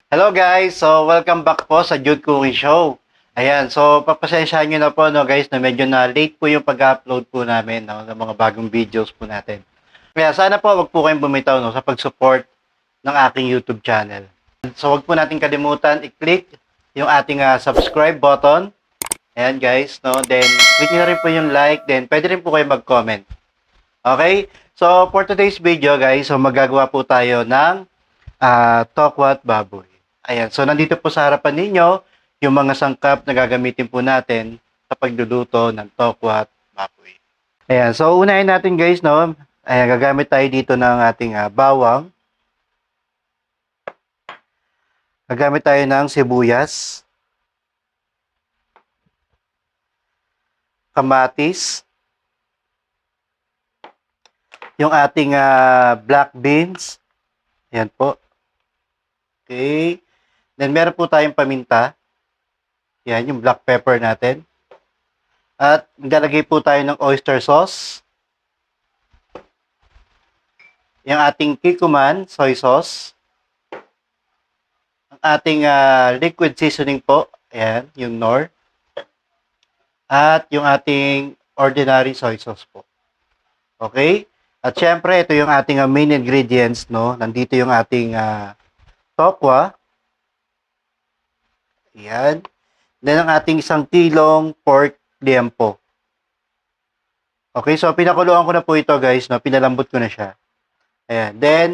Hello guys! So, welcome back po sa Jude Cooking Show. Ayan, so papasensyahan nyo na po no guys na medyo na late po yung pag-upload po namin no, ng mga bagong videos po natin. Kaya sana po wag po kayong bumitaw no, sa pag-support ng aking YouTube channel. So wag po natin kalimutan i-click yung ating subscribe button. Ayan guys, no? Then click nyo na rin po yung like, then pwede rin po kayo mag-comment. Okay? So for today's video guys, so magagawa po tayo ng tokwat baboy. Ayan, so nandito po sa harapan ninyo yung mga sangkap na gagamitin po natin sa pagluluto ng tokwat baboy. Ayan, so unahin natin guys, no? Ayan, gagamit tayo dito ng ating bawang. Gagamit tayo ng sibuyas, kamatis, yung ating black beans. Ayan po. Okay. Then, meron po tayong paminta. Yan, yung black pepper natin. At, maglalagay po tayo ng oyster sauce. Yung ating kikuman, soy sauce. Ang ating liquid seasoning po. Ayan, yung Knorr. At, yung ating ordinary soy sauce po. Okay? At, syempre, ito yung ating main ingredients, no? Nandito yung ating tokwa. Ayan. Then, ang ating 1 kilong pork liempo. Okay, so pinakuluan ko na po ito guys, no? Pinalambot ko na siya. Ayan. Then,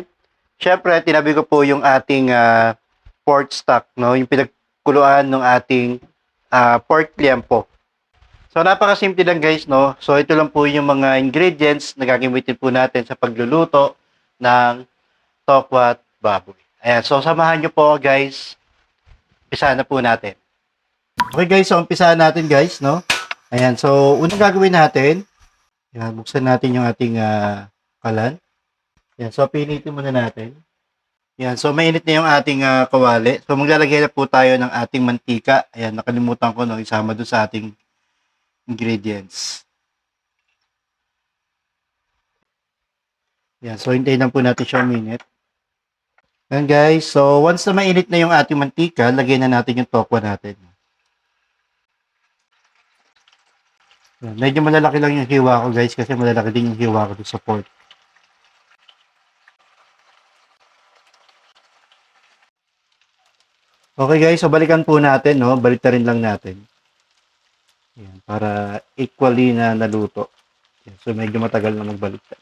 syempre, tinabi ko po yung ating pork stock, no? Yung pinagkuluan ng ating pork liempo. So, napakasimple lang guys, no? So, ito lang po yung mga ingredients na gagamitin po natin sa pagluluto ng tokwat baboy. Ayan, so samahan nyo po guys. Umpisahan na po natin. Okay guys, so umpisahan natin guys, no? Ayan, so unang gagawin natin, ayan, buksan natin yung ating kalan. Ayan, so pinitin muna natin. Ayan, so mainit na yung ating kawali. So maglalagay na po tayo ng ating mantika. Ayan, nakalimutan ko no, isama doon sa ating ingredients. Ayan, so hintayin lang po natin siya minute. Ayan guys, so once na mainit na yung ating mantika, lagyan na natin yung tokwa natin. Ayan, medyo malalaki lang yung hiwa ko guys kasi malalaki din yung hiwa ko sa pork. Okay guys, so balikan po natin, no? Baliktarin lang natin. Ayan, para equally na naluto. Ayan, so medyo matagal na magbaliktad.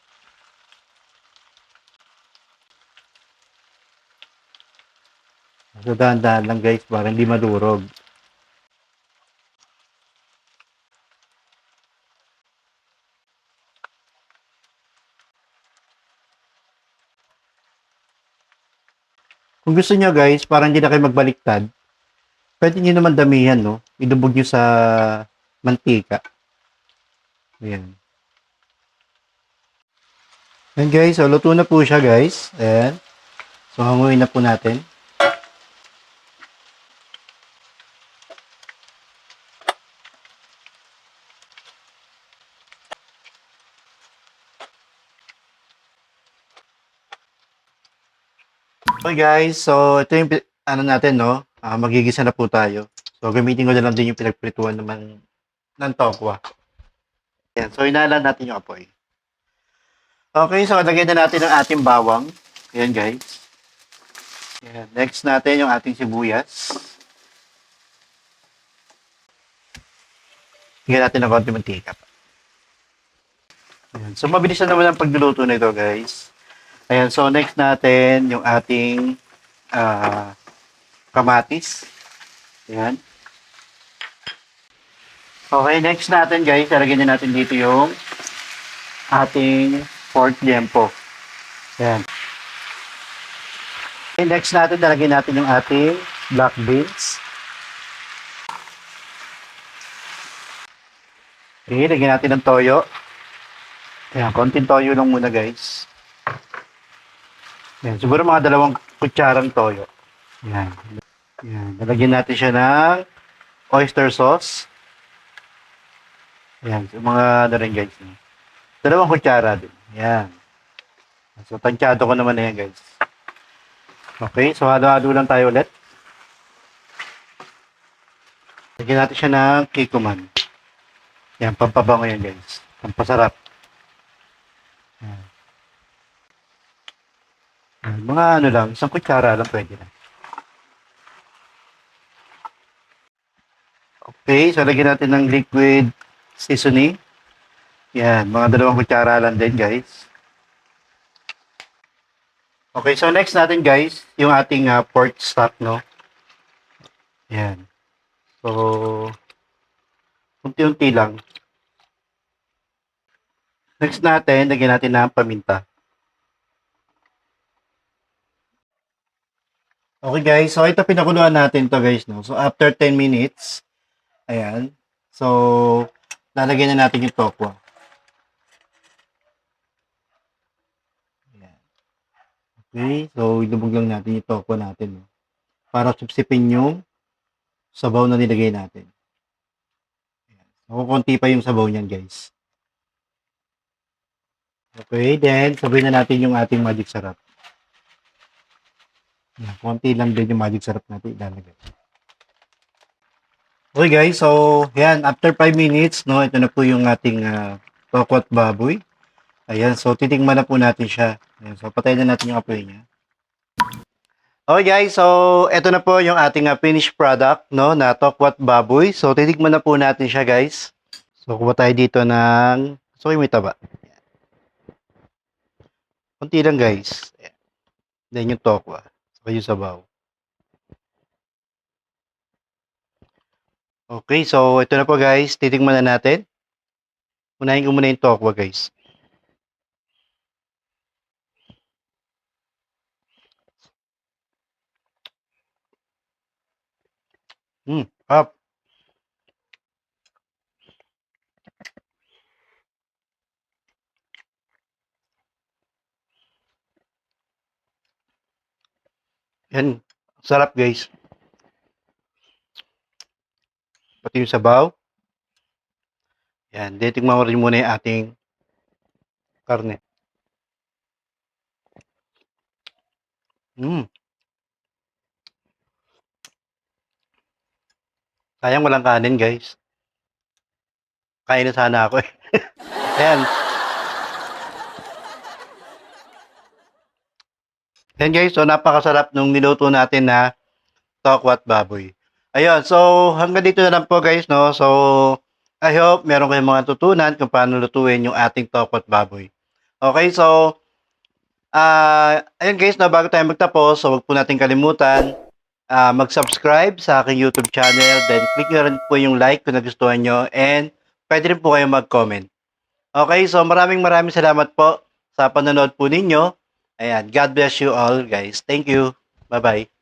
So dahan-dahan lang guys para hindi madurog. Kung gusto nyo guys, para hindi na kayo magbaliktad, pwede nyo naman damihan, no? Idubog nyo sa mantika. Ayan. Ayan guys, so luto na po siya guys. Ayan. So hanguin na po natin. Okay guys, so ito yung ano natin, no? Magigisa na po tayo. So gamitin ko na lang din yung pinagprituan naman ng tokwa. Ayan, so inalan natin yung apoy. Okay, so lagyan na natin ang ating bawang. Ayan guys. Ayan, next natin yung ating sibuyas. Lagyan natin ng konti mantika. Ayan, so mabilis na naman ang pagluluto nito guys. Ayan, so next natin yung ating kamatis. Ayan. Okay, next natin guys, ilagay na natin dito yung ating pork liempo. Ayan. Okay, next natin, ilagay natin yung ating black beans. Okay, lagyan natin ng toyo. Ayan, konting toyo lang muna guys. Ayan, siguro mga 2 kutsarang toyo. Ayan. Ayan. Nalagyan natin siya ng oyster sauce. Ayan. So, mga ano rin guys. 2 kutsara din. Ayan. So, tansyado ko naman na yan guys. Okay. So, halo-halo lang tayo ulit. Lagyan natin siya ng kikoman. Yan, pampabango yan guys. Pampasarap. Yan. Yan, mga ano lang, isang kutsara lang pwede na. Okay, so lagyan natin ng liquid seasoning. Yan, mga 2 kutsara lang din guys. Okay, so next natin guys, yung ating pork stock, no? Yan. So, unti-unti lang. Next natin, lagyan natin ng paminta. Okay guys, so ito pinakuluan natin to guys, no? So after 10 minutes, ayan. So, lalagyan na natin yung tokwa. Ayan. Okay, so ilubog lang natin yung tokwa natin, no? Para sipsipin yung sabaw na nilagay natin. Ayan. So, konti pa yung sabaw niyan guys. Okay, then sabihin na natin yung ating magic sarap. Ayan, konti lang din yung magic sarap natin ilalagay. Okay guys, so yan, after 5 minutes, no, ito na po yung ating tokwa at baboy. Ayan, so titingnan na po natin siya. Ayan, so patayin na natin yung apoy niya. Okay guys, so ito na po yung ating finished product, no, na tokwa at baboy. So titikman na po natin siya guys. So kuha tayo dito ng, so may taba. Kunti lang guys. Ayan. Then yung tokwa. So yung sabaw. Okay, so ito na po guys, titikman na natin. Unahin ko muna yung tokwa guys. Up. Yan, sarap guys. Pati yung sabaw. Yan, titikman ko rin muna yung ating karne. Sayang walang kanin guys. Kain na sana ako eh. Ayan. Ayan guys, so napakasarap nung niluto natin na tokwa at baboy. Ayun, so hanggang dito na lang po guys, no? So, I hope meron kayong mga tutunan kung paano lutuin yung ating tokwa at baboy. Okay, so, ayun guys, no, bago tayo magtapos, so wag po natin kalimutan, mag-subscribe sa aking YouTube channel, then click nyo rin po yung like kung nagustuhan nyo, and pwede rin po kayong mag-comment. Okay, so maraming salamat po sa panonood po ninyo. Ayan, God bless you all guys. Thank you. Bye-bye.